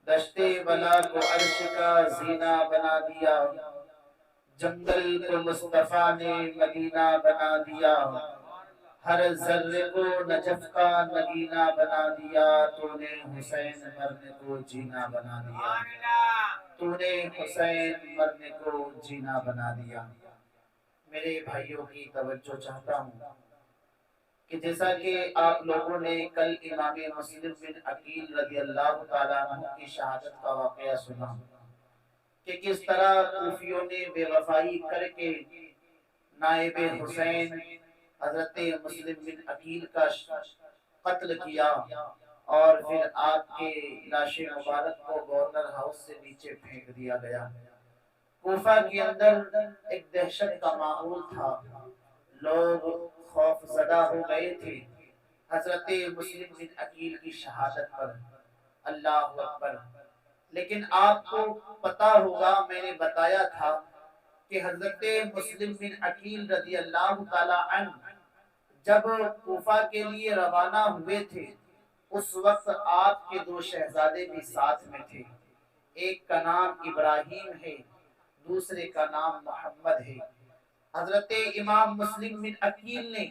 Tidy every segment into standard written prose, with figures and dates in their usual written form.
دشتے بلا کو عرش کا زینہ بنا دیا، جنگل کو مصطفیٰ نے مدینہ بنا دیا، ہر ذرے کو نجف کا نگینہ بنا دیا، تو نے حسین مرنے کو جینا بنا دیا، تو نے حسین مرنے کو جینا بنا دیا۔ میرے بھائیوں کی توجہ چاہتا ہوں کہ جیسا کہ آپ لوگوں نے کل امام مسلم بن عقیل رضی اللہ تعالیٰ عنہ کی شہادت کا واقعہ سنا کہ کس طرح کوفیوں نے بے وفائی کر کے نائب حسین حضرت مسلم بن عقیل کا قتل کیا، اور پھر آپ کے لاش مبارک کو گورنر ہاؤس سے نیچے پھینک دیا گیا۔ کوفہ کے اندر ایک دہشت کا ماحول تھا، لوگ خوف زدہ ہو گئے تھے حضرت مسلم بن عقیل کی شہادت پر۔ اللہ اکبر۔ لیکن آپ کو پتا ہوگا، میں نے بتایا تھا کہ حضرت مسلم بن عقیل رضی اللہ تعالی عنہ جب کوفہ کے لیے روانہ ہوئے تھے، اس وقت آپ کے دو شہزادے بھی ساتھ میں تھے۔ ایک کا نام ابراہیم ہے، دوسرے کا نام محمد ہے۔ حضرت امام مسلم بن عقیل نے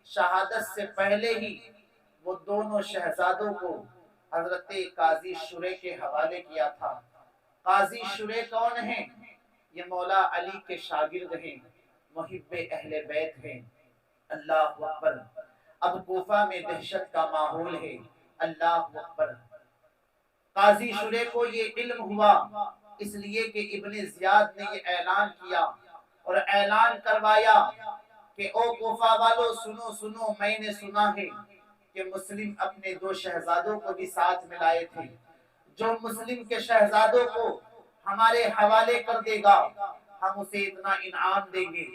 شہادت سے پہلے ہی وہ دونوں شہزادوں کو حضرت قاضی شریح کے حوالے کیا تھا۔ قاضی شریح کون ہیں؟ یہ مولا علی کے شاگرد ہیں، محب اہل بیت ہیں۔ اللہ اکبر۔ اب کوفہ میں دہشت کا ماحول ہے۔ اللہ اکبر۔ قاضی شریح کو یہ علم ہوا، اس لیے کہ ابن زیاد نے یہ اعلان کیا اور اعلان کروایا کہ او کوفہ والو سنو سنو، میں نے سنا ہے کہ مسلم اپنے دو شہزادوں کو بھی ساتھ ملائے تھے، جو مسلم کے شہزادوں کو ہمارے حوالے کر دے گا ہم اسے اتنا انعام دیں گے،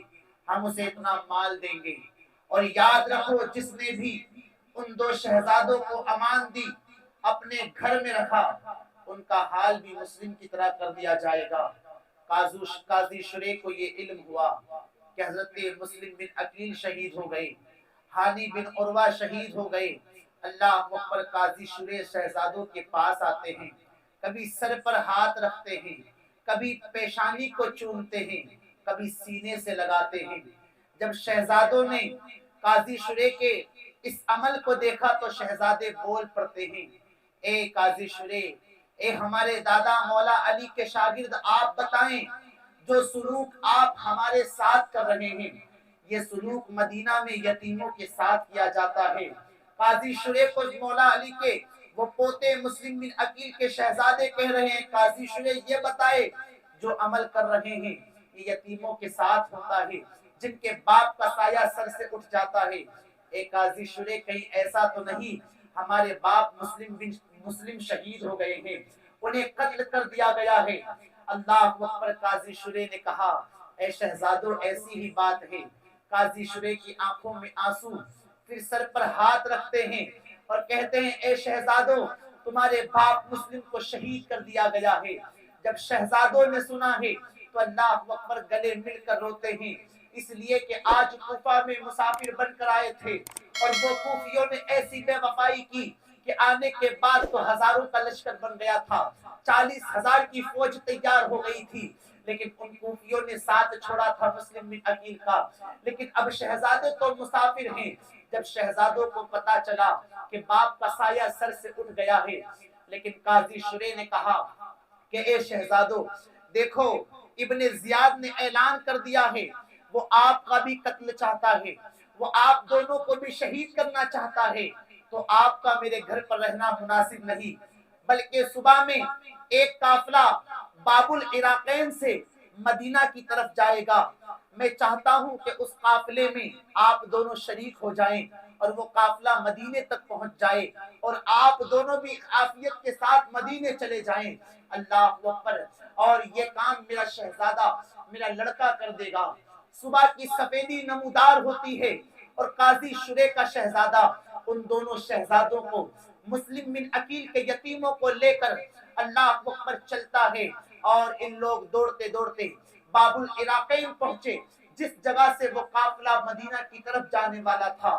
ہم اسے اتنا مال دیں گے۔ اور یاد رکھو، جس نے بھی ان دو شہزادوں کو امان دی، اپنے گھر میں رکھا، ان کا حال بھی مسلم کی طرح کر دیا جائے گا۔ قاضی شریح کو یہ علم ہوا کہ حضرت مسلم بن عقیل شہید ہو گئے، ہانی بن عروہ شہید ہو گئے۔ اللہ اکبر۔ قاضی شریح شہزادوں کے پاس آتے ہیں، کبھی سر پر ہاتھ رکھتے ہیں، کبھی پیشانی کو چومتے ہیں، کبھی سینے سے لگاتے ہیں۔ جب شہزادوں نے قاضی شریح کے اس عمل کو دیکھا تو شہزادے بول پڑتے ہیں، اے قاضی شریح، اے ہمارے دادا مولا علی کے شاگرد، آپ بتائیں جو سلوک آپ ہمارے ساتھ کر رہے ہیں، یہ سلوک مدینہ میں یتیموں کے ساتھ کیا جاتا ہے۔ قاضی شریح کو مولا علی کے وہ پوتے مسلم بن عقیل کے شہزادے کہہ رہے ہیں، قاضی شریح یہ بتائے جو عمل کر رہے ہیں یہ یتیموں کے ساتھ ہوتا ہے، جن کے باپ کا سایہ سر سے اٹھ جاتا ہے۔ اے قاضی شریح، کہیں ایسا تو نہیں ہمارے باپ مسلم شہید ہو گئے ہیں، انہیں قتل کر دیا گیا ہے؟ اللہ اکبر۔ قاضی شریح نے کہا، اے شہزادو ایسی ہی بات ہے۔ قاضی شریح کی آنکھوں میں آنسو، پھر سر پر ہاتھ رکھتے ہیں اور کہتے ہیں، اے شہزادو تمہارے باپ مسلم کو شہید کر دیا گیا ہے۔ جب شہزادوں نے سنا ہے تو اللہ اکبر گلے مل کر روتے ہیں، اس لیے کہ آج کوفہ میں مسافر بن کر آئے تھے اور وہ کوفیوں نے ایسی بے وفائی کی کہ آنے کے بعد تو ہزاروں کا لشکر بن گیا تھا، 40,000 کی فوج تیار ہو گئی تھی، لیکن ان کوفیوں نے ساتھ چھوڑا تھا مسلم بن عقیل کا۔ لیکن اب شہزادے تو مسافر ہیں۔ جب شہزادوں کو پتا چلا کہ باپ کا سایہ سر سے اٹھ گیا ہے، لیکن قاضی شریح نے کہا کہ اے شہزادو دیکھو، ابن زیاد نے اعلان کر دیا ہے وہ آپ کا بھی قتل چاہتا ہے، وہ آپ دونوں کو بھی شہید کرنا چاہتا ہے، تو آپ کا میرے گھر پر رہنا مناسب نہیں، بلکہ صبح میں ایک قافلہ باب العراقین سے مدینہ کی طرف جائے گا۔ میں چاہتا ہوں کہ اس قافلے میں آپ دونوں شریک ہو جائیں اور وہ قافلہ مدینے تک پہنچ جائے اور آپ دونوں بھی عافیت کے ساتھ مدینے چلے جائیں۔ اللہ اکبر۔ اور یہ کام میرا شہزادہ، میرا لڑکا کر دے گا۔ صبح کی سفیدی نمودار ہوتی ہے اور قاضی شریح کا شہزادہ ان دونوں شہزادوں کو، مسلم بن عقیل کے یتیموں کو لے کر اللہ اکبر چلتا ہے، اور ان لوگ دوڑتے دوڑتے باب العراقین پہنچے، جس جگہ سے وہ قافلہ مدینہ کی طرف جانے والا تھا۔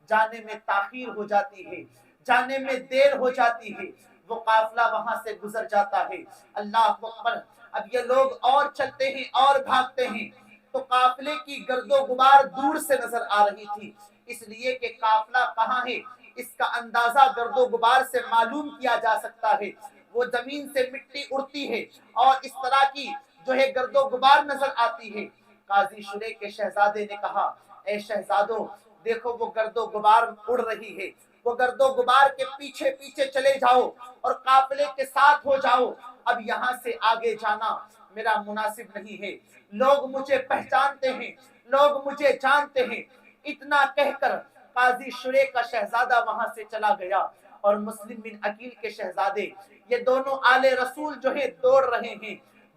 جانے میں تاخیر ہو جاتی ہے، جانے میں دیر ہو جاتی ہے، وہ قافلہ وہاں سے گزر جاتا ہے۔ اللہ اکبر، اب یہ لوگ اور چلتے ہیں اور بھاگتے ہیں تو قافلے کی گرد و غبار دور سے نظر آ رہی تھی، اس لیے کہ قافلہ کہاں ہے اس کا اندازہ گرد و غبار سے معلوم کیا جا سکتا ہے۔ وہ زمین سے مٹی اڑتی ہے اور اس طرح کی جو ہے گرد و غبار نظر آتی ہے۔ قاضی شریح کے شہزادے نے کہا، اے شہزادو، دیکھو وہ گرد و غبار اڑ رہی ہے، وہ گرد و غبار کے پیچھے پیچھے چلے جاؤ اور قافلے کے ساتھ ہو جاؤ، اب یہاں سے آگے جانا میرا مناسب نہیں ہے، لوگ مجھے پہچانتے ہیں، لوگ مجھے جانتے ہیں۔ اتنا کہہ کر قاضی شریح کا شہزادہ وہاں سے چلا گیا اور مسلم بن عقیل کے شہزادے، یہ دونوں آل رسول جو ہے دوڑ رہے ہیں،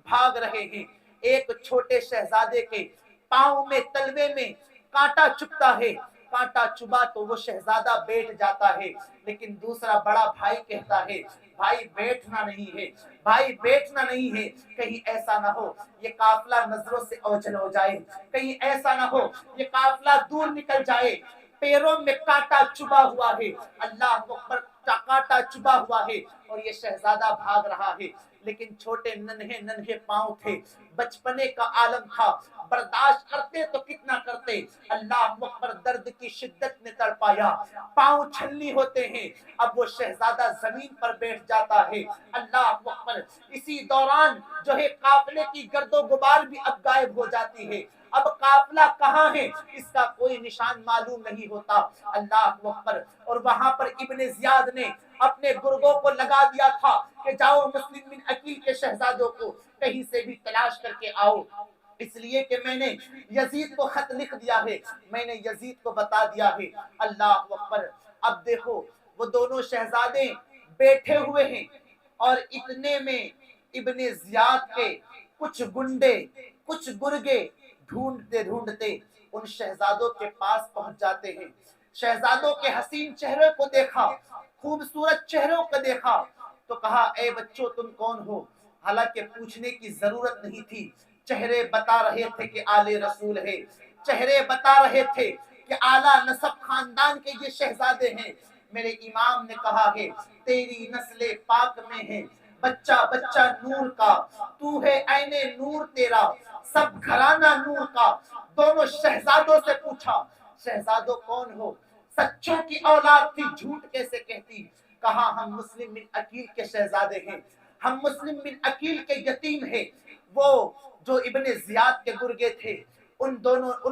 بھاگ رہے ہیں۔ ایک چھوٹے شہزادے کے پاؤں میں تلوے میں کانٹا چبھتا ہے، کانٹا چبھا تو وہ شہزادہ بیٹھ جاتا ہے، لیکن دوسرا بڑا بھائی کہتا ہے، بھائی بیٹھنا نہیں ہے، بھائی بیٹھنا نہیں ہے، کہیں ایسا نہ ہو یہ قافلہ نظروں سے اوجھل ہو جائے، کہیں ایسا نہ ہو یہ قافلہ دور نکل جائے، پیروں میں کانٹا چبھا ہوا ہے، اللہ اکبر، کانٹا چبھا ہوا ہے اور یہ شہزادہ بھاگ رہا ہے، لیکن چھوٹے ننھے ننھے پاؤں تھے، بچپنے کا عالم تھا، برداشت کرتے تو کتنا کرتے، اللہ اکبر، درد کی شدت نے تڑپایا، پاؤں چھلنی ہوتے ہیں، اب وہ شہزادہ زمین پر بیٹھ جاتا ہے، اللہ اکبر۔ اسی دوران جو ہے قافلے کی گرد و غبار بھی اب غائب ہو جاتی ہے، اب قافلہ کہاں ہے اس کا کوئی نشان معلوم نہیں ہوتا، اللہ اکبر۔ اور وہاں پر ابن زیاد نے اپنے گرگوں کو لگا دیا تھا کہ جاؤ مسلم بن عقیل کے شہزادوں کو کہیں سے بھی تلاش کر کے آؤ، اس لیے کہ میں نے یزید کو خط لکھ دیا ہے، میں نے یزید کو بتا دیا ہے، اللہ اکبر۔ اب دیکھو وہ دونوں شہزادے بیٹھے ہوئے ہیں اور اتنے میں ابن زیاد کے کچھ گنڈے، کچھ گرگے ڈھونڈتے ڈھونڈتے ان شہزادوں کے پاس پہنچ جاتے ہیں، شہزادوں کے حسین چہرے کو دیکھا، خوبصورت چہروں کو دیکھا تو کہا، اے بچوں تم کون ہو؟ حالانکہ پوچھنے کی ضرورت نہیں تھی، چہرے بتا رہے تھے کہ آل رسول ہے، چہرے بتا رہے تھے کہ اعلیٰ نسب خاندان کے یہ شہزادے ہیں۔ میرے امام نے کہا ہے، تیری نسل پاک میں ہے بچہ بچہ نور کا، تو ہے عین نور تیرا، سب گھرانہ نور کا۔ دونوں شہزادوں سے پوچھا، شہزادوں کون ہو؟ سچوں کی اولاد تھی، جھوٹ کیسے کہتی؟ کہا ہم مسلم بن عقیل کے شہزادے ہیں، ہم مسلم بن عقیل کے یتیم ہیں۔ وہ جو ابن زیاد کے گرگے تھے، ان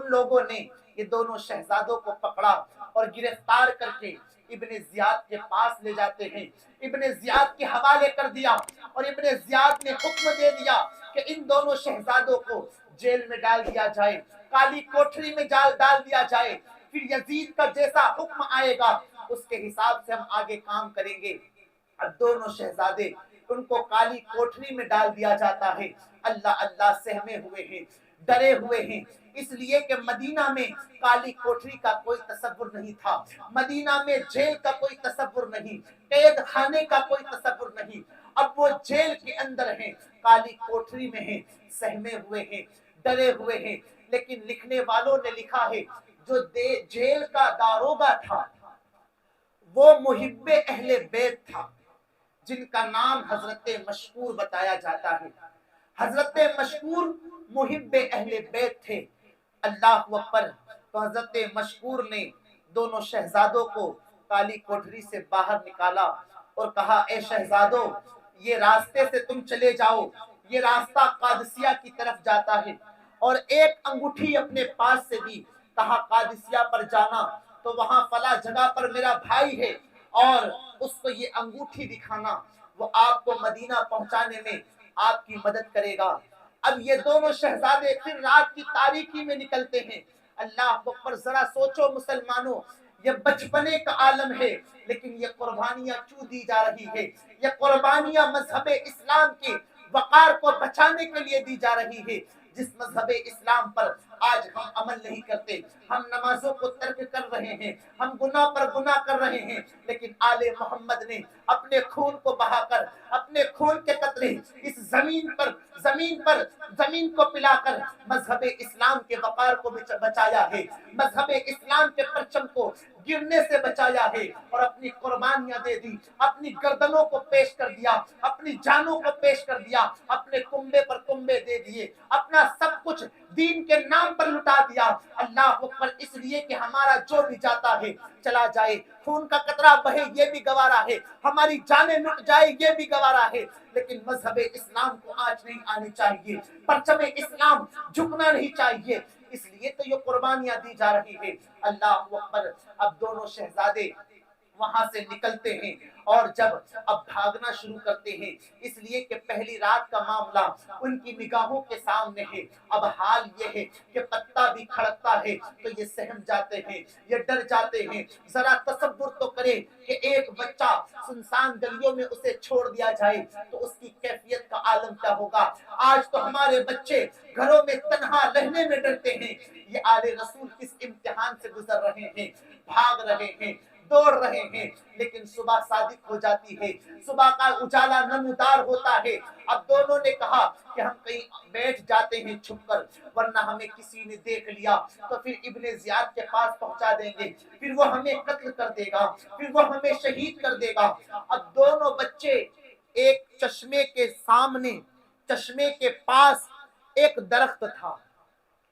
لوگوں نے یہ دونوں شہزادوں کو پکڑا اور گرفتار کر کے ابن زیاد کے پاس لے جاتے ہیں، ابن زیاد کے حوالے کر دیا اور ابن زیاد نے حکم دے دیا کہ ان دونوں شہزادوں کو جیل میں ڈال دیا جائے، کالی کوٹری میں ڈال دیا جائے، پھر یزید کا جیسا حکم آئے گا اس کے حساب سے ہم آگے کام کریں گے۔ اب دونوں شہزادے ان کو کالی کوٹری میں ڈال دیا جاتا ہے، اللہ اللہ سہمے ہوئے ہیں، ڈرے ہوئے ہیں، اس لیے کہ مدینہ میں کالی کوٹری کا کوئی تصور نہیں تھا، مدینہ میں جیل کا کوئی تصور نہیں، قید خانے کا کوئی تصور نہیں۔ اب وہ جیل کے اندر ہیں، کالی کوٹری میں ہیں، سہمے ہوئے ہیں، ڈرے ہوئے ہیں، لیکن لکھنے والوں نے لکھا ہے جو جیل کا داروغہ تھا وہ محب اہل بیت تھا، جن کا نام حضرت مشکور بتایا جاتا ہے۔ حضرت مشکور محب اہل بیت تھے، اللہ اکبر۔ تو حضرت مشکور نے دونوں شہزادوں کو کالی کوٹری سے باہر نکالا اور کہا، اے شہزادوں، یہ راستے سے تم چلے جاؤ، یہ راستہ قادسیہ کی طرف جاتا ہے، اور ایک انگوٹھی اپنے پاس سے دی، کہا قادسیہ پر جانا تو وہاں فلاں جگہ پر میرا بھائی ہے اور اس کو یہ انگوٹھی دکھانا، وہ آپ کو مدینہ پہنچانے میں آپ کی مدد کرے گا۔ اب یہ دونوں شہزادے پھر رات کی تاریکی میں نکلتے ہیں، اللہ اکبر۔ ذرا سوچو مسلمانوں، یہ بچپنے کا عالم ہے لیکن یہ قربانیاں کیوں دی جا رہی ہے؟ یہ قربانیاں مذہب اسلام کے وقار کو بچانے کے لیے دی جا رہی ہے۔ جس مذہب اسلام پر آج ہم عمل نہیں کرتے، ہم نمازوں کو ترک کر رہے ہیں، ہم گناہ پر گناہ کر رہے ہیں، لیکن آل محمد نے اپنے خون کو بہا کر، اپنے خون کے قطرے اس زمین کو پلا کر مذہب اسلام کے وقار کو بچایا ہے، مذہب اسلام کے پرچم کو گرنے سے بچایا ہے اور اپنی قربانیاں دے دی، اپنی گردنوں کو پیش کر دیا، اپنی جانوں کو پیش کر دیا، اپنے کنبے پر کنبے دے دیے، اپنا سب کچھ دین کے نام پر لٹا دیا۔ اللہ اکبر، اس لیے کہ ہمارا جو بھی جاتا ہے چلا جائے، خون کا قطرہ بہے یہ بھی گوارا ہے، ہماری جانیں لٹ جائے یہ بھی گوارا ہے، لیکن مذہب اسلام کو آج نہیں آنی چاہیے، پرچم اسلام جھکنا نہیں چاہیے۔ اس لیے تو یہ قربانیاں دی جا رہی ہے۔ اللہ اکبر، اب دونوں شہزادے وہاں سے نکلتے ہیں اور جب اب بھاگنا شروع کرتے ہیں، اس لیے کہ پہلی رات کا معاملہ ان کی نگاہوں کے سامنے ہے۔ اب حال یہ ہے کہ پتا بھی کھڑکتا ہے تو یہ سہم جاتے ہیں، یہ ڈر جاتے ہیں۔ ذرا تصور تو کریں کہ ایک بچہ سنسان گلیوں میں اسے چھوڑ دیا جائے تو اس کی کیفیت کا عالم کیا ہوگا۔ آج تو ہمارے بچے گھروں میں تنہا رہنے میں ڈرتے ہیں۔ یہ آل رسول کس امتحان سے گزر رہے ہیں، بھاگ رہے ہیں، دوڑ رہے ہیں، لیکن صبح صادق ہو جاتی ہے، صبح کا اجالا نمودار ہوتا ہے۔ اب دونوں نے کہا کہ ہم کہیں بیٹھ جاتے ہیں چھپ کر، ورنہ ہمیں کسی نے دیکھ لیا تو پھر ابن زیاد کے پاس پہنچا دیں گے، پھر وہ ہمیں قتل کر دے گا، پھر وہ ہمیں شہید کر دے گا۔ اب دونوں بچے ایک چشمے کے سامنے، چشمے کے پاس ایک درخت تھا،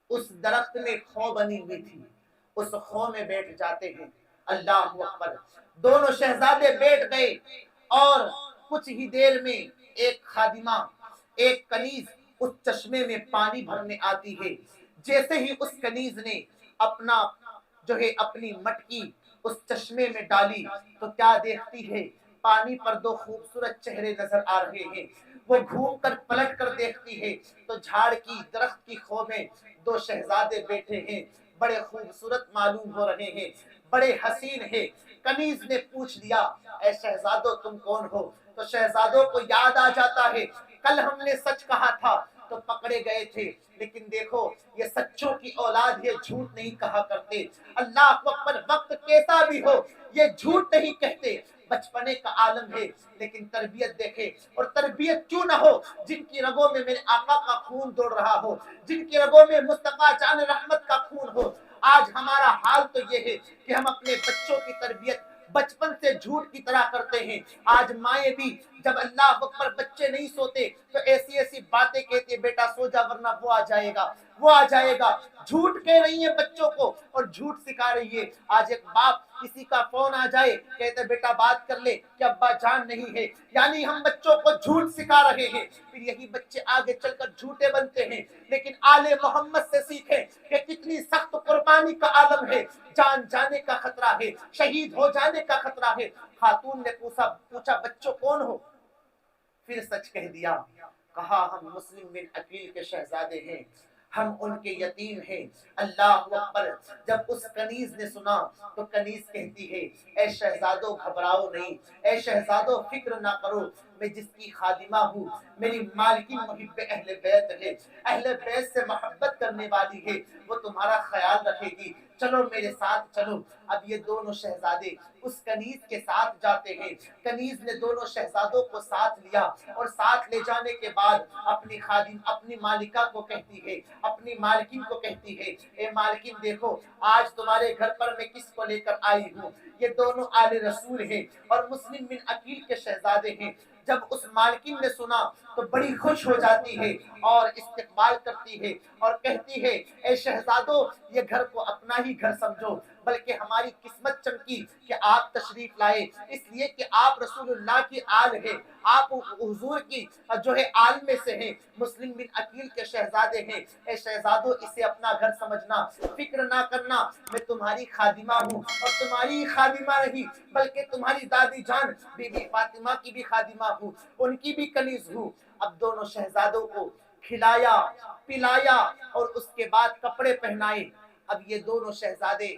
اس درخت میں کھو بنی ہوئی تھی، اس کھو میں بیٹھ جاتے ہیں۔ اللہ اکبر، دونوں شہزادے بیٹھ گئے اور کچھ ہی دیر میں ایک خادمہ، ایک کنیز اس چشمے میں پانی بھرنے آتی ہے۔ جیسے ہی اس کنیز نے اپنا جو ہے اپنی مٹکی اس چشمے میں ڈالی تو کیا دیکھتی ہے، پانی پر دو خوبصورت چہرے نظر آ رہے ہیں۔ وہ گھوم کر پلٹ کر دیکھتی ہے تو جھاڑ کی درخت کی کھو میں دو شہزادے بیٹھے ہیں، بڑے خوبصورت معلوم ہو رہے ہیں، بڑے حسین ہیں۔ کنیز نے پوچھ لیا، اے شہزادو تم کون ہو؟ تو شہزادوں کو یاد آ جاتا ہے، کل ہم نے سچ کہا تھا تو پکڑے گئے تھے، لیکن دیکھو یہ سچوں کی اولاد، یہ جھوٹ نہیں کہا کرتے۔ اللہ اکبر، وقت کیسا بھی ہو یہ جھوٹ نہیں کہتے۔ بچپنے کا عالم ہے لیکن تربیت دیکھے، اور تربیت کیوں نہ ہو جن کی رگوں میں میرے آقا کا خون دوڑ رہا ہو، جن کی رگوں میں مصطفیٰ جان رحمت کا خون ہو۔ آج ہمارا حال تو یہ ہے کہ ہم اپنے بچوں کی تربیت بچپن سے جھوٹ کی طرح کرتے ہیں۔ آج مائیں بھی جب اللہ اکبر بچے نہیں سوتے تو ایسی ایسی باتیں کہتے ہیں، بیٹا سو جا ورنہ وہ آ جائے گا، وہ آ جائے گا۔ جھوٹ کہہ رہی ہے بچوں کو اور جھوٹ سکھا رہی ہے۔ آج ایک باپ کسی کا فون آ جائے کہتے بیٹا بات کر لے کہ ابا جان نہیں ہے، یعنی ہم بچوں کو جھوٹ سکھا رہے ہیں۔ پھر یہی بچے آگے چل کر جھوٹے بنتے ہیں۔ لیکن آل محمد سے سیکھیں کہ کتنی سخت قربانی کا عالم ہے، جان جانے کا خطرہ ہے، شہید ہو جانے کا خطرہ ہے۔ خاتون نے پوچھا بچوں کون ہو؟ پھر سچ کہہ دیا، کہا ہم مسلم بن عقیل کے شہزادے ہیں، ہم ان کے یتیم ہیں۔ اللہ اکبر، جب اس کنیز نے سنا تو کنیز کہتی ہے، اے شہزادو گھبراؤ نہیں، اے شہزادو فکر نہ کرو، میں جس کی خادمہ ہوں میری مالکین محب اہل بیت ہے، اہل بیت سے محبت کرنے والی ہے، وہ تمہارا خیال رکھے گی، چلو میرے ساتھ چلو۔ اب یہ دونوں شہزادے اس کنیز کے ساتھ جاتے ہیں۔ کنیز نے دونوں شہزادوں کو ساتھ لیا اور ساتھ لے جانے کے بعد اپنی خادم، اپنی مالکہ کو کہتی ہے، اپنی مالکین کو کہتی ہے، اے مالکین دیکھو آج تمہارے گھر پر میں کس کو لے کر آئی ہوں، یہ دونوں آل رسول ہیں اور مسلم بن عقیل کے شہزادے ہیں۔ جب اس مالکین نے سنا تو بڑی خوش ہو جاتی ہے اور استقبال کرتی ہے اور کہتی ہے، اے شہزادو یہ گھر کو اپنا ہی گھر سمجھو، بلکہ ہماری قسمت چمکی کہ آپ تشریف لائے، اس لیے کہ آپ رسول اللہ کی آل ہے، آپ حضور کی جو ہے آل میں سے ہیں، مسلم بن عقیل کے شہزادے ہیں۔ اے شہزادو اسے اپنا گھر سمجھنا، فکر نہ کرنا، میں تمہاری خادمہ ہوں اور تمہاری خادمہ نہیں بلکہ تمہاری دادی جان بی بی فاطمہ کی بھی خادمہ ہوں، ان کی بھی کنیز ہوں۔ اب دونوں شہزادوں کو کھلایا پلایا اور اس کے بعد کپڑے پہنائے۔ اب یہ دونوں شہزادے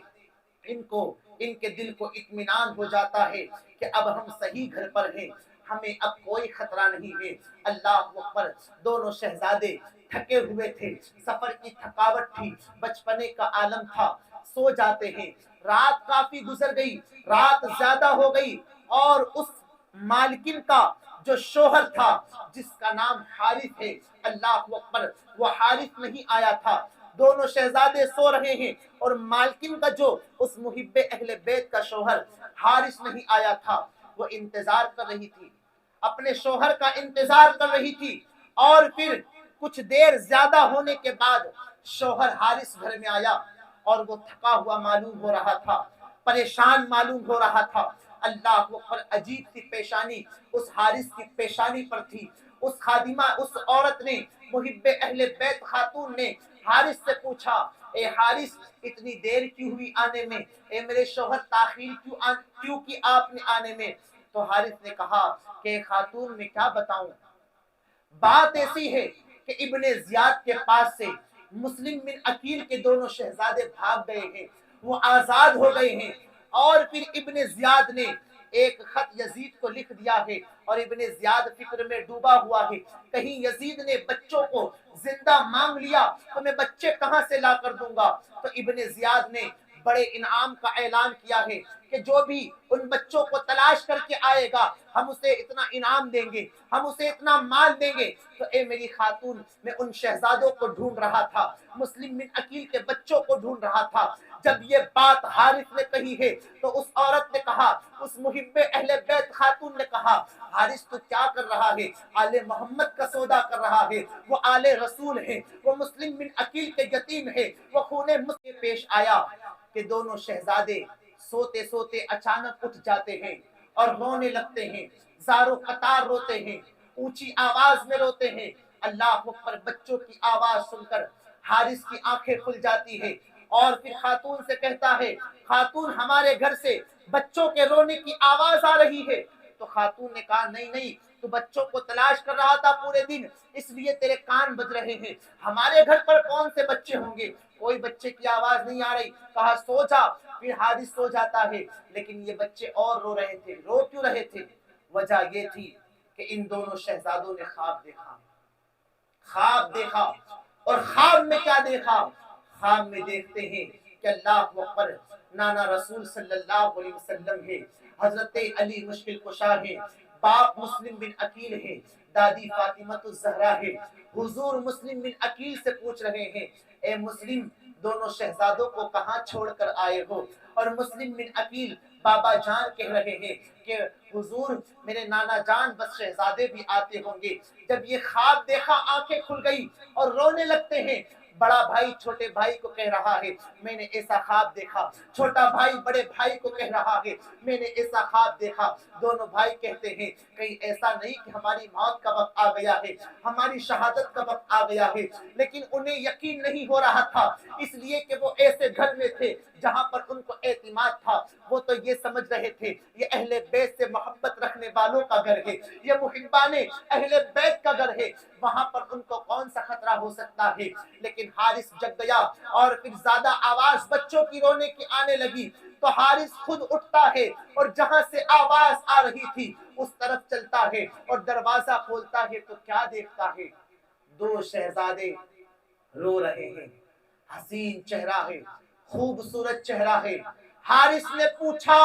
ان کے دل کو اطمینان ہو جاتا ہے کہ اب ہم صحیح گھر پر ہیں، ہمیں اب کوئی خطرہ نہیں ہے۔ اللہ اکبر، دونوں شہزادے تھکے ہوئے تھے، سفر کی تھکاوٹ تھی، بچپنے کا عالم تھا، سو جاتے ہیں۔ رات کافی گزر گئی، رات زیادہ ہو گئی اور اس مالکن کا جو شوہر تھا جس کا نام حارث ہے، اللہ اکبر، وہ حارث نہیں آیا تھا۔ دونوں شہزادے سو رہے ہیں اور مالکن کا جو اس محب اہل بیت کا شوہر حارث نہیں آیا تھا، وہ انتظار کر رہی تھی، اپنے شوہر کا انتظار کر رہی تھی۔ اور پھر کچھ دیر زیادہ ہونے کے بعد شوہر حارث گھر میں آیا اور وہ تھکا ہوا معلوم ہو رہا تھا، پریشان معلوم ہو رہا تھا۔ اللہ اکبر، عجیب سی پیشانی اس حارث کی پیشانی پر تھی۔ اس خادمہ، اس عورت نے، محب اہل بیت خاتون نے حارث سے پوچھا، اے حارث اتنی دیر کیوں ہوئی آنے میں؟ اے میرے شوہر تاخیر کیوں کی آپ نے آنے میں؟ تو حارث نے کہا کہ خاتون میں کیا بتاؤں، بات ایسی ہے کہ ابن زیاد کے پاس سے مسلم بن عقیل کے دونوں شہزادے بھاگ گئے ہیں، وہ آزاد ہو گئے ہیں۔ اور پھر ابن زیاد نے ایک خط یزید کو لکھ دیا ہے اور ابن زیاد فکر میں ڈوبا ہوا ہے، کہیں یزید نے بچوں کو زندہ مانگ لیا تو میں بچے کہاں سے لا کر دوں گا۔ تو ابن زیاد نے بڑے انعام کا اعلان کیا ہے کہ جو بھی ان بچوں کو تلاش کر کے آئے گا ہم اسے اتنا انعام دیں گے، ہم اسے اتنا مال دیں گے۔ تو اے میری خاتون، میں ان شہزادوں کو ڈھونڈ رہا تھا، مسلم بن عقیل کے بچوں کو ڈھونڈ رہا تھا۔ جب یہ بات حارث نے کہی ہے تو اس عورت نے کہا، اس محب اہل بیت خاتون نے کہا، حارث تو کیا کر رہا ہے؟ آل محمد کا سودا کر رہا ہے، وہ آل رسول ہے، وہ مسلم بن عقیل کے یتیم ہے، وہ خون مسلم پیش آیا کہ دونوں شہزادے سوتے سوتے اچانک اٹھ جاتے ہیں اور رونے لگتے ہیں، زارو قطار روتے ہیں، اونچی آواز میں روتے ہیں۔ اللہ اکبر، بچوں کی آواز سن کر حارث کی آنکھیں کھل جاتی ہے اور پھر خاتون سے کہتا ہے، خاتون ہمارے گھر سے بچوں کے رونے کی آواز آ رہی ہے۔ تو خاتون نے کہا، نہیں نہیں، تو بچوں کو تلاش کر رہا تھا پورے دن، اس لیے تیرے کان بج رہے ہیں، ہمارے گھر پر کون سے بچے ہوں گے؟ کوئی بچے کی آواز نہیں آ رہی۔ کہا سو جا۔ پھر حارث سو جاتا ہے، لیکن یہ بچے اور رو رہے تھے۔ رو کیوں رہے تھے؟ وجہ یہ تھی کہ ان دونوں شہزادوں نے خواب دیکھا، خواب دیکھا۔ اور خواب میں کیا دیکھا؟ خواب میں دیکھتے ہیں کہ اللہ اکبر، نانا رسول صلی اللہ علیہ وسلم ہے، حضرت علی مشکل کشا ہے، باپ مسلم بن عقیل ہے، دادی فاطمہ الزہرا ہے۔ حضور مسلم بن عقیل سے پوچھ رہے ہیں، اے مسلم، دونوں شہزادوں کو کہاں چھوڑ کر آئے ہو؟ اور مسلم بن عقیل بابا جان کہہ رہے ہیں کہ حضور میرے نانا جان، بس شہزادے بھی آتے ہوں گے۔ جب یہ خواب دیکھا آنکھیں کھل گئی اور رونے لگتے ہیں۔ بڑا بھائی چھوٹے بھائی کو کہہ رہا ہے، میں نے ایسا خواب دیکھا۔ چھوٹا بھائی بڑے بھائی کو کہہ رہا ہے، میں نے ایسا خواب دیکھا۔ دونوں بھائی کہتے ہیں، کہیں ایسا نہیں کہ ہماری موت کا وقت آ گیا ہے، ہماری شہادت کا وقت آ گیا ہے۔ لیکن انہیں یقین نہیں ہو رہا تھا، اس لیے کہ وہ ایسے گھر میں تھے جہاں پر ان کو اعتماد تھا۔ وہ تو یہ سمجھ رہے تھے یہ اہل بیت سے محبت رکھنے والوں کا گھر ہے، یہ محبان اہل بیت کا گھر ہے، وہاں پر ان کو کون سا خطرہ ہو سکتا ہے۔ لیکن حارث جگ گیا اور پھر زیادہ آواز بچوں کی رونے کی آنے لگی تو حارث خود اٹھتا ہے اور جہاں سے آواز آ رہی تھی اس طرف چلتا ہے اور دروازہ کھولتا ہے تو کیا دیکھتا ہے؟ دو شہزادے رو رہے ہیں، حسین چہرہ ہے، خوبصورت چہرہ ہے۔ حارث نے پوچھا،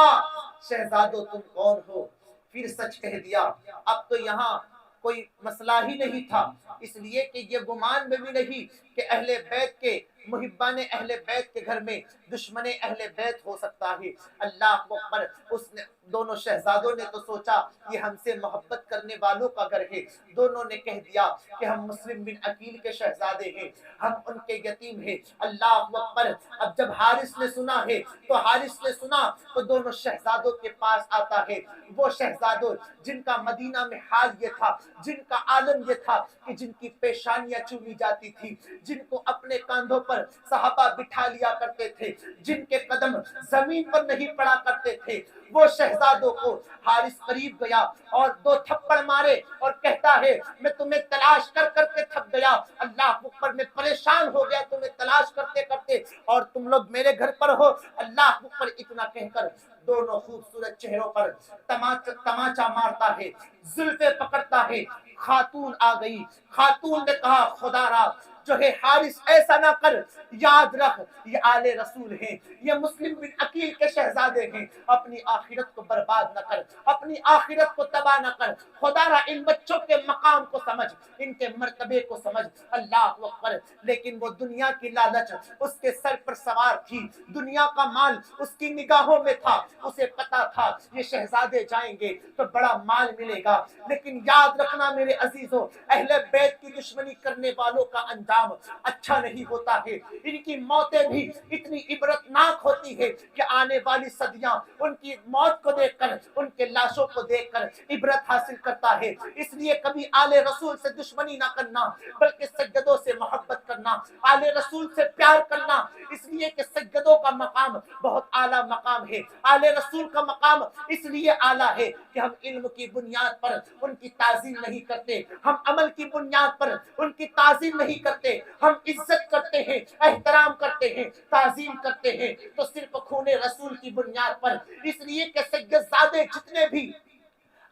شہزادو تم کون ہو؟ پھر سچ کہہ دیا۔ اب تو یہاں کوئی مسئلہ ہی نہیں تھا، اس لیے کہ یہ گمان میں بھی نہیں کہ اہل بیت کے محبان اہل بیت کے گھر میں دشمن اہل بیت ہو سکتا ہے۔ اللہ اکبر، اس نے دونوں شہزادوں نے تو سوچا یہ ہم سے محبت کرنے والوں کا گھر ہے۔ دونوں نے کہہ دیا کہ ہم مسلم بن عقیل کے شہزادے ہیں، ہم ان کے یتیم ہیں۔ اللہ اکبر، اب جب حارث نے سنا ہے تو حارث نے سنا تو دونوں شہزادوں کے پاس آتا ہے۔ وہ شہزادوں جن کا مدینہ میں حال یہ تھا، جن کا عالم یہ تھا کہ جن کی پیشانیاں چومی جاتی تھی، جن کو اپنے کاندھوں پر صحابہ بٹھا لیا کرتے تھے، جن کے قدم زمین پر نہیں پڑا کرتے تھے، وہ شہزادوں کو حارث قریب گیا اور دو تھپڑ مارے اور کہتا ہے، میں تمہیں تلاش کر کر کے تھک گیا، اللہ اکبر، میں پریشان ہو گیا تمہیں تلاش کرتے کرتے، اور تم لوگ میرے گھر پر ہو۔ اللہ اکبر، اتنا کہہ کر دونوں خوبصورت چہروں پر تماچا مارتا ہے، زلفیں پکڑتا ہے۔ خاتون آ گئی، خاتون نے کہا، خدا را جو ہے حارث ایسا نہ کر، یاد رکھ یہ آل رسول ہیں، یہ مسلم بن عقیل کے شہزادے ہیں، اپنی آخرت کو برباد نہ کر، اپنی آخرت کو تباہ نہ کر، خدا را ان بچوں کے مقام کو سمجھ، ان کے مرتبے کو سمجھ، اللہ اکبر۔ لیکن وہ دنیا کی لالچ اس کے سر پر سوار تھی، دنیا کا مال اس کی نگاہوں میں تھا، اسے پتا تھا یہ شہزادے جائیں گے تو بڑا مال ملے گا، لیکن یاد رکھنا میرے عزیزوں، اہل بیت کی دشمنی کرنے والوں کا انجام اچھا نہیں ہوتا ہے، ان کی موتیں بھی اتنی عبرتناک ہوتی ہے کہ آنے والی صدیاں ان کی موت کو دیکھ کر، ان کے لاشوں کو دیکھ کر عبرت حاصل کرتا ہے۔ اس لیے کبھی آل رسول سے دشمنی نہ کرنا، بلکہ سجدوں سے محبت کرنا، آل رسول سے پیار کرنا، اس لیے کہ سجدوں کا مقام بہت اعلیٰ مقام ہے، آل رسول کا مقام اس لیے اعلیٰ ہے کہ ہم علم کی بنیاد پر ان کی تعظیم نہیں کرتے، ہم عمل کی بنیاد پر ان کی تعظیم نہیں کرتے، ہم عزت کرتے ہیں، احترام کرتے ہیں، تعظیم کرتے ہیں تو صرف خون رسول کی بنیاد پر، اس لیے کہ سیدزادے جتنے بھی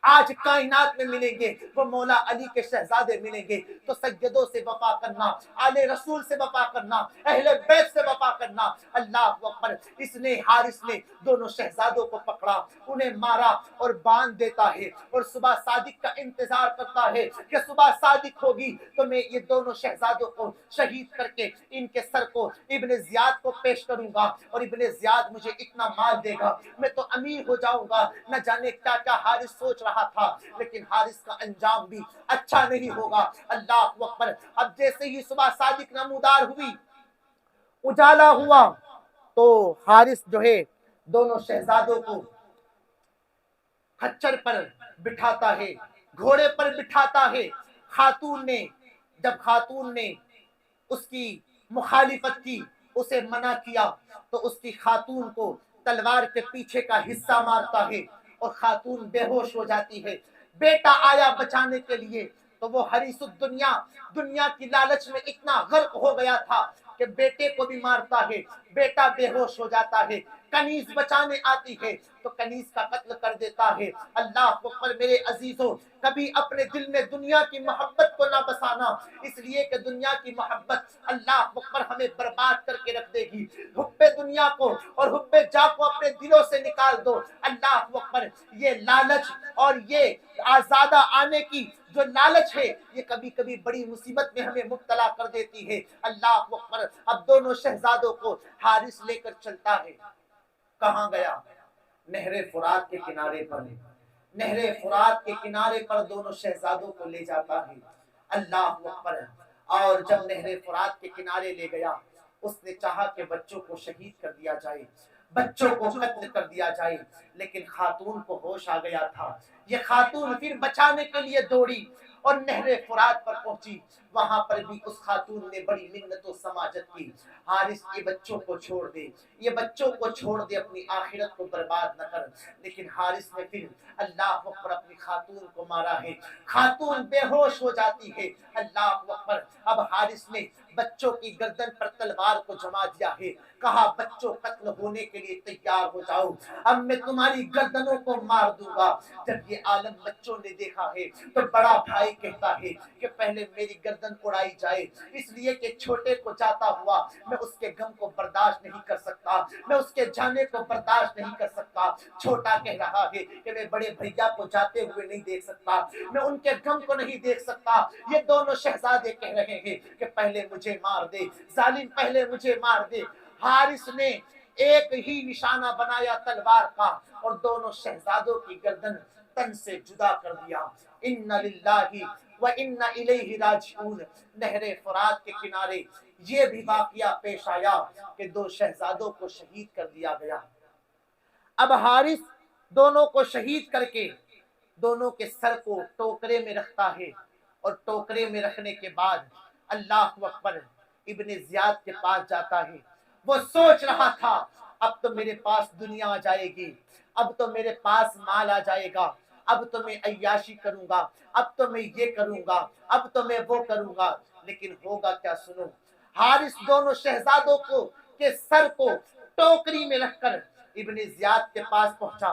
آج کائنات میں ملیں گے وہ مولا علی کے شہزادے ملیں گے، تو سجدوں سے وفا کرنا، آل رسول سے وفا کرنا، اہل بیت سے وفا کرنا، اللہ اکبر۔ اس نے حارث نے دونوں شہزادوں کو پکڑا، انہیں مارا اور باندھ دیتا ہے، اور صبح صادق کا انتظار کرتا ہے کہ صبح صادق ہوگی تو میں یہ دونوں شہزادوں کو شہید کر کے ان کے سر کو ابن زیاد کو پیش کروں گا، اور ابن زیاد مجھے اتنا مال دے گا، میں تو امیر ہو جاؤں گا۔ نہ جانے کیا کیا حارث سوچ رہا تھا، لیکن حارث کا انجام بھی اچھا نہیں ہوگا، اللہ اکبر۔ اب جیسے ہی صبح صادق نمودار ہوئی، اجالا ہوا، تو حارث جو ہے دونوں شہزادوں کو کھچر پر بٹھاتا ہے، گھوڑے پر بٹھاتا ہے۔ جب خاتون نے اس کی مخالفت کی، اسے منع کیا، تو اس کی خاتون کو تلوار کے پیچھے کا حصہ مارتا ہے اور خاتون بے ہوش ہو جاتی ہے۔ بیٹا آیا بچانے کے لیے تو وہ حریص الدنیا، دنیا کی لالچ میں اتنا غرق ہو گیا تھا کہ بیٹے کو بھی مارتا ہے، بیٹا بے ہوش ہو جاتا ہے، کنیز بچانے آتی ہے تو کنیز کا قتل کر دیتا ہے۔ اللہ اکبر میرے عزیزوں، کبھی اپنے دل میں دنیا کی محبت کو نہ بسانا، اس لیے کہ دنیا کی محبت اللہ اکبر ہمیں برباد کر کے رکھ دے گی۔ حب دنیا کو اور حب جاہ کو اپنے دلوں سے نکال دو۔ اللہ اکبر، یہ لالچ اور یہ آزادہ آنے کی جو لالچ ہے، یہ کبھی کبھی بڑی مصیبت میں ہمیں مبتلا کر دیتی ہے۔ اللہ اکبر، اب دونوں شہزادوں کو حارث لے کر چلتا ہے، کہاں گیا؟ نہر فرات کے کنارے پر، نہر فرات کے کنارے پر دونوں شہزادوں کو لے جاتا ہے۔ اللہ اکبر، اور جب نہر فرات کے کنارے لے گیا، اس نے چاہا کہ بچوں کو شہید کر دیا جائے، بچوں کو قتل کر دیا جائے، لیکن خاتون کو ہوش آ گیا تھا۔ یہ خاتون پھر بچانے کے لیے دوڑی اور نہر فرات پر پہنچی، وہاں پر بھی اس خاتون نے بڑی منت و سماجت کی، حارث یہ بچوں کو چھوڑ دے، یہ بچوں کو چھوڑ دے، اپنی آخرت کو برباد نہ کر، لیکن حارث نے پھر اللہ اکبر اپنی خاتون کو مارا ہے، خاتون بے ہوش ہو جاتی ہے۔ اللہ اکبر، اب حارث نے بچوں کی گردن پر تلوار کو جما دیا ہے، کہا بچوں قتل ہونے کے لیے تیار ہو جاؤ، اب میں تمہاری گردنوں کو مار دوں گا۔ جب یہ عالم بچوں نے دیکھا ہے تو بڑا بھائی کہتا ہے کہ پہلے میری گردن اڑائی جائے، اس لیے کہ چھوٹے کو جاتا ہوا میں اس کے غم کو برداشت نہیں کر سکتا، میں اس کے جانے کو برداشت نہیں کر سکتا۔ چھوٹا کہہ رہا ہے کہ میں بڑے بھیا کو جاتے ہوئے نہیں دیکھ سکتا، میں ان کے غم کو نہیں دیکھ سکتا۔ یہ دونوں شہزادے کہہ رہے ہیں کہ پہلے مجھے مار دے ظالم، پہلے مجھے مار دے۔ حارث نے ایک ہی نشانہ بنایا تلوار کا اور دونوں شہزادوں کی گردن تن سے جدا کر دیا۔ ان للہ و ان الیہ راجعون۔ نہر فرات کے کنارے یہ بھی واقعہ پیش آیا کہ دو شہزادوں کو شہید کر دیا گیا۔ اب حارث دونوں کو شہید کر کے دونوں کے سر کو ٹوکرے میں رکھتا ہے، اور ٹوکرے میں رکھنے کے بعد اللہ اکبر ابن زیاد کے پاس جاتا ہے۔ وہ سوچ رہا تھا اب تو میرے پاس دنیا آ جائے گی، اب تو میرے پاس مال آ جائے گا، اب تو میں عیاشی کروں گا، اب تو میں یہ کروں گا، اب تو میں وہ کروں گا، لیکن ہوگا کیا سنو۔ حارث دونوں شہزادوں کو کے سر کو ٹوکری میں رکھ کر ابن زیاد کے پاس پہنچا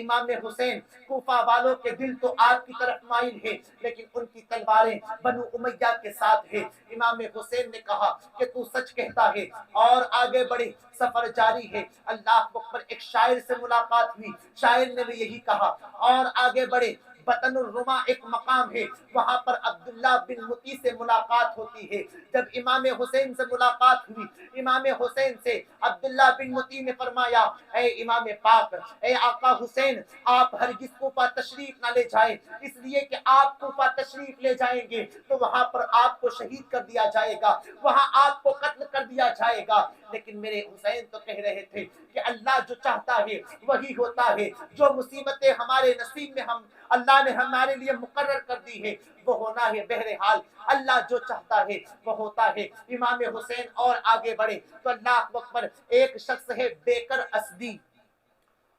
امام حسین، کوفہ والوں کے دل تو آپ کی طرف مائل ہے لیکن ان کی تلواریں بنو امیہ کے ساتھ ہے۔ امام حسین نے کہا کہ تو سچ کہتا ہے، اور آگے بڑھے، سفر جاری ہے۔ اللہ اکبر، ایک شاعر سے ملاقات ہوئی، شاعر نے بھی یہی کہا، اور آگے بڑھے، بطن الرما ایک مقام ہے، وہاں پر عبداللہ بن مطیع سے ملاقات ہوتی ہے۔ جب امام حسین سے ملاقات ہوئی، امام حسین سے عبداللہ بن مطیع نے فرمایا، اے امام پاک، اے آقا حسین، آپ ہرگز کوفہ تشریف نہ لے جائیں، اس لیے کہ آپ کوفہ تشریف لے جائیں گے تو وہاں پر آپ کو شہید کر دیا جائے گا، وہاں آپ کو قتل کر دیا جائے گا۔ لیکن میرے حسین تو کہہ رہے تھے کہ اللہ جو چاہتا ہے وہی ہوتا ہے، جو مصیبتیں ہمارے نصیب میں اللہ نے ہمارے لیے مقرر کر دی ہے وہ ہونا ہے، بہرحال اللہ جو چاہتا ہے وہ ہوتا ہے۔ امام حسین اور آگے بڑھے تو اللہ اکبر، ایک شخص ہے بیکر اسدی،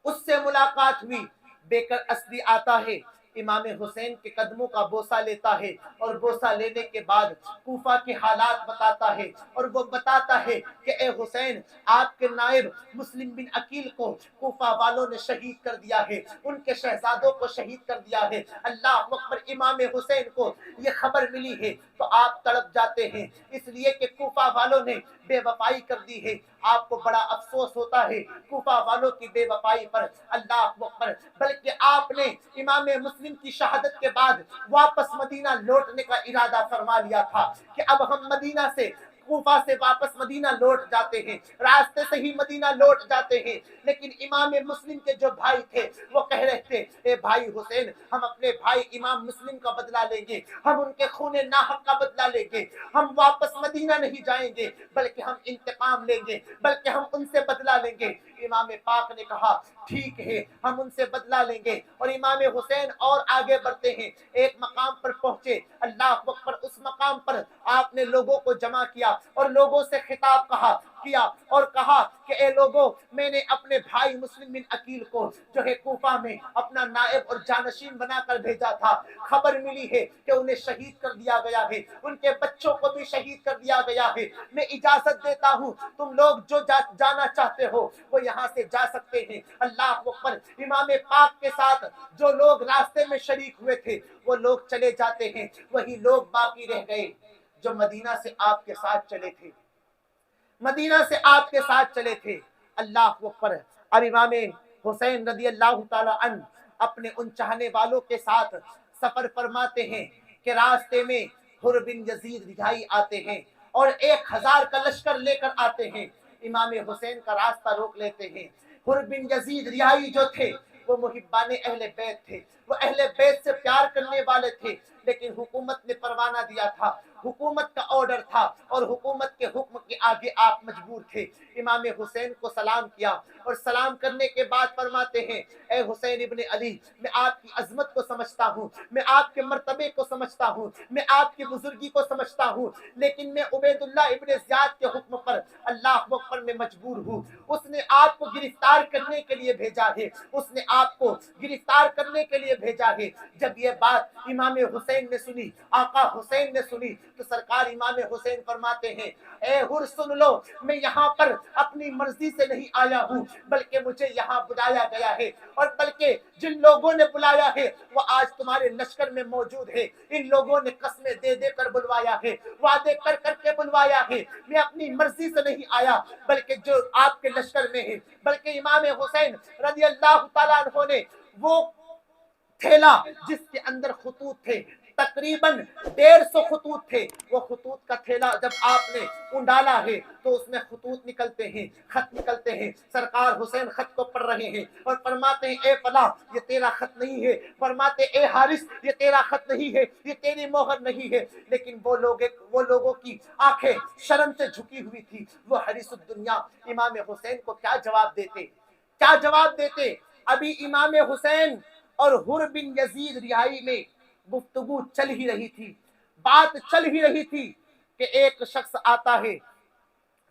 اس سے ملاقات ہوئی۔ بیکر اسدی آتا ہے، امام حسین کے قدموں کا بوسہ لیتا ہے، اور بوسہ لینے کے بعد کوفہ کے حالات بتاتا ہے، اور وہ بتاتا ہے کہ اے حسین، آپ کے نائب مسلم بن عقیل کو کوفہ والوں نے شہید کر دیا ہے، ان کے شہزادوں کو شہید کر دیا ہے۔ اللہ اکبر، امام حسین کو یہ خبر ملی ہے تو آپ تڑپ جاتے ہیں، اس لیے کہ کوفہ والوں نے بے وفائی کر دی ہے۔ آپ کو بڑا افسوس ہوتا ہے کوفہ والوں کی بے وفائی پر، اللہ اکبر، بلکہ آپ نے امام مسلم کی شہادت کے بعد واپس مدینہ لوٹنے کا ارادہ فرما لیا تھا کہ اب ہم مدینہ سے، کوفہ سے واپس مدینہ لوٹ جاتے ہیں، راستے سے ہی مدینہ لوٹ جاتے ہیں۔ لیکن امام مسلم کے جو بھائی تھے وہ کہہ رہے تھے، اے بھائی حسین، ہم اپنے بھائی امام مسلم کا بدلہ لیں گے، ہم ان کے خون ناحق کا بدلہ لیں گے، ہم واپس مدینہ نہیں جائیں گے بلکہ ہم انتقام لیں گے، بلکہ ہم ان سے بدلہ لیں گے۔ امام پاک نے کہا ٹھیک ہے، ہم ان سے بدلہ لیں گے، اور امام حسین اور آگے بڑھتے ہیں، ایک مقام پر پہنچے۔ اللہ اکبر، اس مقام پر آپ نے لوگوں کو جمع کیا اور لوگوں سے خطاب کیا اور کہا کہ اے لوگوں، میں نے اپنے بھائی مسلم بن عقیل کو جو ہے کوفہ میں اپنا نائب اور جانشین بنا کر بھیجا تھا، خبر ملی ہے کہ انہیں شہید کر دیا گیا ہے، ان کے بچوں کو بھی شہید کر دیا گیا ہے۔ میں اجازت دیتا ہوں، تم لوگ جو جانا چاہتے ہو وہ یہاں سے جا سکتے ہیں۔ اللہ اکبر، امام پاک کے ساتھ جو لوگ راستے میں شریک ہوئے تھے وہ لوگ چلے جاتے ہیں، وہی لوگ باقی رہ گئے جو مدینہ سے آپ کے ساتھ چلے تھے، مدینہ سے آپ کے ساتھ چلے تھے۔ اللہ اکبر، اب امام حسین رضی اللہ تعالی عنہ اپنے ان چاہنے والوں کے ساتھ سفر فرماتے ہیں کہ راستے میں حر بن یزید رہائی آتے ہیں اور 1000 کا لشکر لے کر آتے ہیں، امام حسین کا راستہ روک لیتے ہیں۔ حر بن یزید رہائی جو تھے وہ محبان اہل بیت تھے، وہ اہل بیت سے پیار کرنے والے تھے، لیکن حکومت نے پروانہ دیا تھا، حکومت کا آرڈر تھا، اور حکومت کے حکم کے آگے آپ مجبور تھے۔ امام حسین کو سلام کیا، اور سلام کرنے کے بعد فرماتے ہیں، اے حسین ابن علی، میں آپ کی عظمت کو سمجھتا ہوں، میں آپ کے مرتبے کو سمجھتا ہوں، میں آپ کی بزرگی کو سمجھتا ہوں، لیکن میں عبید اللہ ابن زیاد کے حکم پر اللہ اکبر میں مجبور ہوں۔ اس نے آپ کو گرفتار کرنے کے لیے بھیجا ہے، اس نے آپ کو گرفتار کرنے کے لیے بھیجا ہے۔ جب یہ بات امام حسین نے سنی، آقا حسین نے سنی، تو سرکار امام حسین فرماتے ہیں، اے حر سن لو، میں یہاں پر اپنی مرضی سے نہیں آیا ہوں بلکہ مجھے یہاں بلایا گیا ہے، اور بلکہ جن لوگوں نے بلایا ہے وہ آج تمہارے لشکر میں موجود ہے۔ ان لوگوں نے قسمیں دے دے کر بلوایا ہے، وعدے کر کر کے بلوایا ہے، میں اپنی مرضی سے نہیں آیا بلکہ جو آپ کے لشکر میں ہے۔ بلکہ امام حسین رضی اللہ تعالیٰ عنہ نے وہ تھیلا جس کے اندر خطوط تھے، تقریباً 150 خطوط تھے، وہ خطوط کا تھیلا جب آپ نے اونڈالا ہے تو اس میں خطوط نکلتے ہیں، خط نکلتے ہیں۔ سرکار حسین خط کو پڑھ رہے ہیں اور فرماتے ہیں، اے فلاں، یہ تیرا خط نہیں ہے، فرماتے اے حارث، یہ تیرا خط نہیں ہے، یہ تیری مہر نہیں ہے۔ لیکن وہ لوگوں کی آنکھیں شرم سے جھکی ہوئی تھی، وہ حریص الدنیا امام حسین کو کیا جواب دیتے، کیا جواب دیتے؟ ابھی امام حسین اور حر بن یزید رہائی میں گفتگو چل ہی رہی تھی، بات چل ہی رہی تھی کہ ایک شخص آتا ہے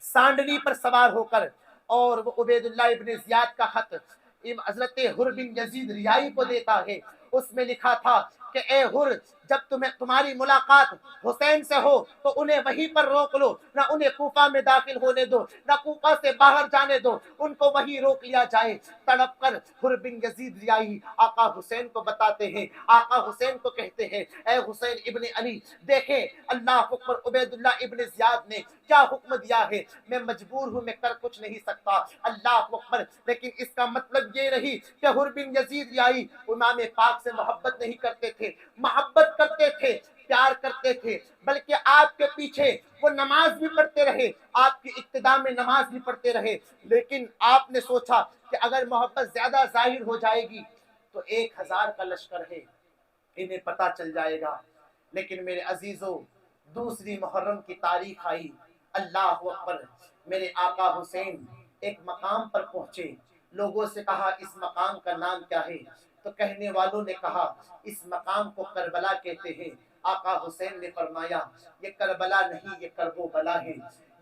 سانڈلی پر سوار ہو کر، اور وہ عبید اللہ ابن زیاد کا خط حضرت حر بن یزید رہائی کو دیتا ہے۔ اس میں لکھا تھا کہ اے حر جب تمہاری ملاقات حسین سے ہو تو انہیں وہیں پر روک لو، نہ انہیں کوفہ میں داخل ہونے دو، نہ کوفہ سے باہر جانے دو، ان کو وہیں روک لیا جائے۔ تڑپ کر حر بن یزید ریائی آقا حسین کو بتاتے ہیں، آقا حسین کو کہتے ہیں اے حسین ابن علی دیکھیں اللہ اکبر، عبید اللہ ابن زیاد نے کیا حکم دیا ہے، میں مجبور ہوں، میں کر کچھ نہیں سکتا، اللہ اکبر۔ لیکن اس کا مطلب یہ نہیں کہ حر بن یزید ریائی امام پاک سے محبت نہیں کرتے تھے، محبت کرتے تھے، پیار کرتے تھے، بلکہ آپ کے پیچھے وہ نماز بھی پڑھتے رہے، آپ کی ابتدا میں نماز بھی پڑھتے رہے، لیکن آپ نے سوچا کہ اگر محبت زیادہ ظاہر ہو جائے گی تو 1000 کا لشکر ہے، انہیں پتہ چل جائے گا۔ لیکن میرے عزیزوں دوسری محرم کی تاریخ آئی، اللہ اکبر، میرے آقا حسین ایک مقام پر پہنچے، لوگوں سے کہا اس مقام کا نام کیا ہے؟ تو کہنے والوں نے کہا اس مقام کو کربلا کہتے ہیں۔ آقا حسین نے فرمایا یہ کربلا نہیں، یہ کرب و بلا ہے،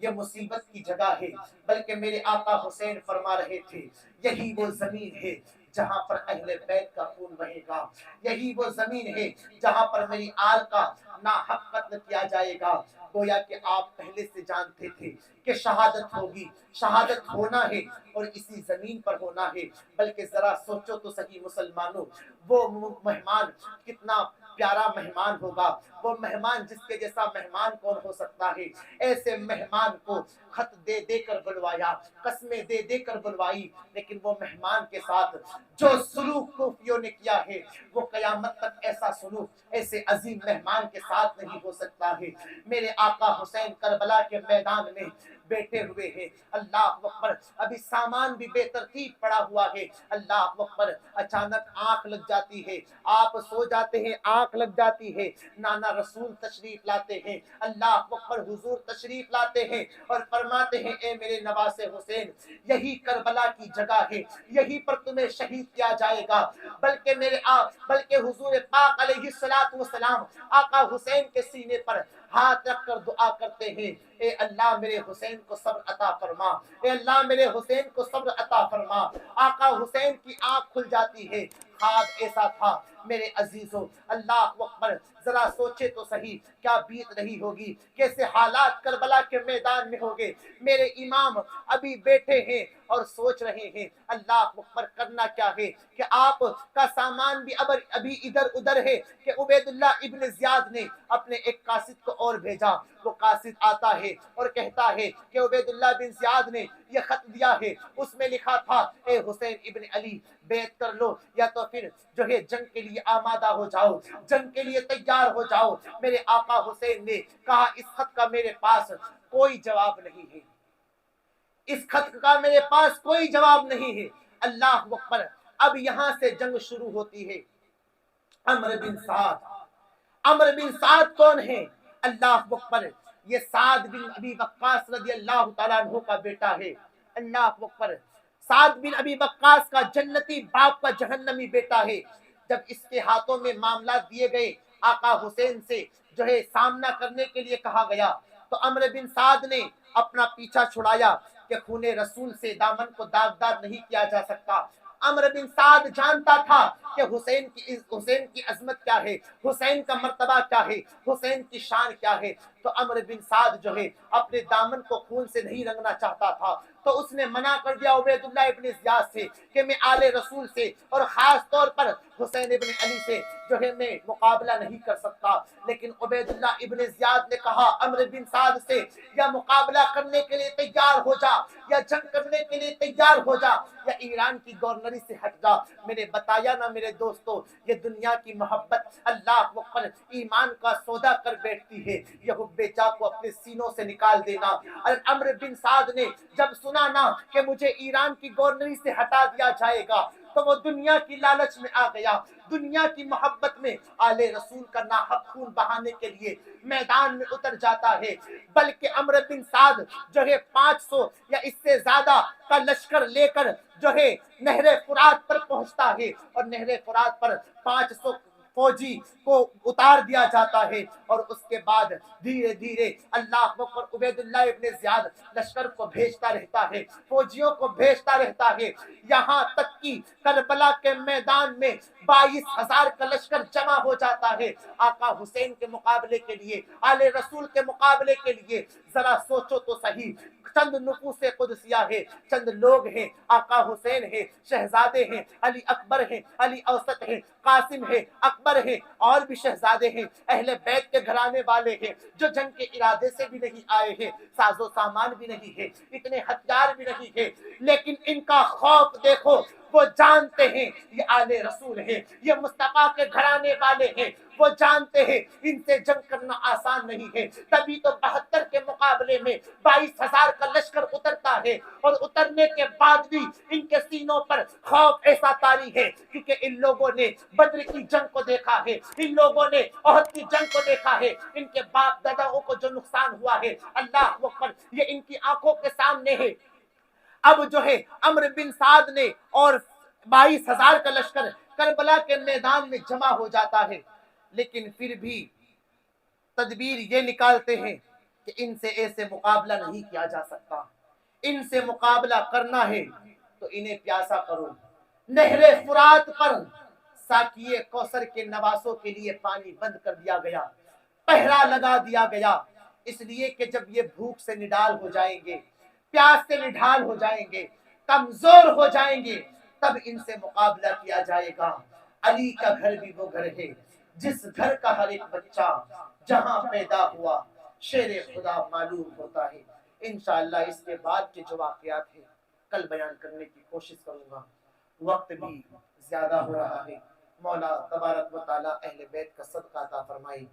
یہ مصیبت کی جگہ ہے، بلکہ میرے آقا حسین فرما رہے تھے یہی وہ زمین ہے جہاں پر اہل بیت کا خون بہے گا، یہی وہ زمین ہے جہاں پر میری آل کا ناحق قتل کیا جائے گا۔ گویا کہ آپ پہلے سے جانتے تھے کہ شہادت ہوگی، شہادت ہونا ہے اور اسی زمین پر ہونا ہے۔ بلکہ ذرا سوچو تو صحیح مسلمانوں، وہ مہمان کتنا پیارا مہمان ہوگا، وہ مہمان جس کے جیسا مہمان کون ہو سکتا ہے؟ ایسے مہمان کو خط دے دے کر بلوایا، قسمیں دے دے کر بلوائی، لیکن وہ مہمان کے ساتھ جو سلوک کوفیوں نے کیا ہے وہ قیامت تک ایسا سلوک ایسے عظیم مہمان کے ساتھ نہیں ہو سکتا ہے۔ میرے آقا حسین کربلا کے میدان میں بیٹھے ہوئے ہیں، اللہ اکبر، ابھی سامان بھی بے ترتیب پڑا ہوا ہے، اللہ اکبر، اچانک آنکھ لگ جاتی ہے، آپ سو جاتے ہیں، آنکھ لگ جاتی ہے، نانا رسول تشریف لاتے ہیں، اللہ اکبر، حضور تشریف لاتے ہیں اور فرماتے ہیں اے میرے نواز حسین یہی کربلا کی جگہ ہے، یہی پر تمہیں شہید کیا جائے گا۔ بلکہ حضور پاک علیہ السلام آقا حسین کے سینے پر ہاتھ رکھ کر دعا کرتے ہیں اے اللہ میرے حسین کو صبر عطا فرما، اے اللہ میرے حسین کو صبر عطا فرما۔ آقا حسین کی آنکھ کھل جاتی ہے، خواب ایسا تھا میرے عزیزوں، اللہ اکبر، ذرا سوچے تو صحیح کیا بیت رہی ہوگی، کیسے حالات کربلا کے میدان میں ہوگے۔ میرے امام ابھی بیٹھے ہیں اور سوچ رہے ہیں اللہ اکبر، کرنا کیا ہے کہ آپ کا سامان بھی ابھی ادھر ادھر ہے کہ عبید اللہ ابن زیاد نے اپنے ایک قاصد کو اور بھیجا، وہ قاصد آتا ہے اور کہتا ہے کہ عبید اللہ بن زیاد نے یہ خط دیا ہے، اس میں لکھا تھا اے حسین ابن علی بیعت کر لو یا تو پھر جو ہے جنگ کے لیے آمادہ ہو جاؤ، جنگ کے لیے تیار ہو جاؤ۔ میرے آقا حسین نے کہا اس خط کا میرے پاس کوئی جواب نہیں ہے، اس خط کا میرے پاس کوئی جواب نہیں ہے۔ اللہ اکبر، اب یہاں سے جنگ شروع ہوتی ہے۔ عمرو بن سعد، عمرو بن سعد کون ہے؟ اللہ اکبر، یہ سعد بن ابی وقاص رضی اللہ تعالیٰ عنہ کا بیٹا ہے۔ اللہ اکبر، سعد بن ابی وقاص کا جنتی باپ کا جہنمی بیٹا ہے۔ جب اس کے ہاتھوں میں معاملات دیے گئے، آقا حسین سے جو ہے سامنا کرنے کے لیے کہا گیا، تو عمرو بن سعد نے اپنا پیچھا چھڑایا کہ خون رسول سے دامن کو داغدار نہیں کیا جا سکتا۔ عمرو بن سعد جانتا تھا کہ حسین کی عظمت کیا ہے، حسین کا مرتبہ کیا ہے، حسین کی شان کیا ہے۔ تو عمرو بن سعد جو ہے اپنے دامن کو خون سے نہیں رنگنا چاہتا تھا، تو اس نے منع کر دیا عبید اللہ ابن زیاد سے کہ میں آل رسول سے اور خاص طور پر حسین ابن علی سے جو ہے میں مقابلہ نہیں کر سکتا۔ لیکن عبید اللہ ابن زیاد نے کہا عمرو بن سعد سے یا مقابلہ کرنے کے لیے تیار ہو جا، یا جنگ کرنے کے لیے تیار ہو جا، یا ایران کی گورنری سے ہٹ جا۔ میں نے بتایا نا میرے دوستو، یہ دنیا کی محبت اللہ اکبر ایمان کا سودا کر بیٹھتی ہے، یہ حب جا کو اپنے سینوں سے نکال دینا۔ اور عمرو بن سعد نے جب سنا نا کہ مجھے ایران کی گورنری سے ہٹا دیا جائے گا، تو وہ دنیا کی لالچ میں آ گیا، دنیا کی محبت میں آل رسول کا ناحق خون بہانے کے لیے میدان میں اتر جاتا ہے۔ بلکہ عمرو بن سعد جو ہے 500 یا اس سے زیادہ کا لشکر لے کر جو ہے نہر فرات پر پہنچتا ہے، اور نہر فرات پر 500 فوجی کو اتار دیا جاتا ہے اور اس کے بعد دھیرے دھیرے اللہ اکبر عبید اللہ ابن زیاد لشکر کو بھیجتا رہتا ہے، فوجیوں کو بھیجتا رہتا ہے، یہاں تک کہ کربلا کے میدان میں 22,000 کا لشکر جمع ہو جاتا ہے آقا حسین کے مقابلے کے لیے، آل رسول کے مقابلے کے لیے۔ ذرا سوچو تو صحیح، چند نفوس قدسیہ ہے، چند لوگ ہیں، آقا حسین ہیں، شہزادے ہیں، علی اکبر ہیں، علی اوسط ہیں، قاسم ہے، اکبر ہے، اور بھی شہزادے ہیں، اہل بیت کے گھرانے والے ہیں جو جنگ کے ارادے سے بھی نہیں آئے ہیں، ساز و سامان بھی نہیں ہے، اتنے ہتھیار بھی نہیں ہے، لیکن ان کا خوف دیکھو، وہ جانتے ہیں یہ آل رسول ہیں، یہ مصطفیٰ کے گھرانے والے ہیں، وہ جانتے ہیں ان سے جنگ کرنا آسان نہیں ہے، تبھی تو 72 کے مقابلے میں 22,000 کا لشکر اترتا ہے، اور اترنے کے بعد بھی ان کے سینوں پر خوف ایسا طاری ہے کیونکہ ان لوگوں نے بدر کی جنگ کو دیکھا ہے، ان لوگوں نے احد کی جنگ کو دیکھا ہے، ان کے باپ داداؤں کو جو نقصان ہوا ہے اللہ اکبر یہ ان کی آنکھوں کے سامنے ہے۔ اب جو ہے عمرو بن سعد نے اور 22,000 کا لشکر کربلا کے میدان میں جمع ہو جاتا ہے، لیکن پھر بھی تدبیر یہ نکالتے ہیں کہ ان سے ایسے مقابلہ نہیں کیا جا سکتا، ان سے مقابلہ کرنا ہے تو انہیں پیاسا کرو۔ نہر فرات پر ساقیے کوثر کے نواسوں کے لیے پانی بند کر دیا گیا، پہرا لگا دیا گیا، اس لیے کہ جب یہ بھوک سے نڈال ہو جائیں گے، پیاس سے نڈال ہو جائیں گے، کمزور ہو جائیں گے، تب ان سے مقابلہ کیا جائے گا۔ علی کا گھر بھی وہ گھر ہے جس گھر کا ہر ایک بچہ جہاں پیدا ہوا شیر خدا معلوم ہوتا ہے۔ انشاءاللہ اس کے بعد کے جو واقعات ہیں کل بیان کرنے کی کوشش کروں گا، وقت بھی زیادہ ہو رہا ہے۔ مولا تبارک و تعالی اہل بیت کا صدقہ عطا فرمائے۔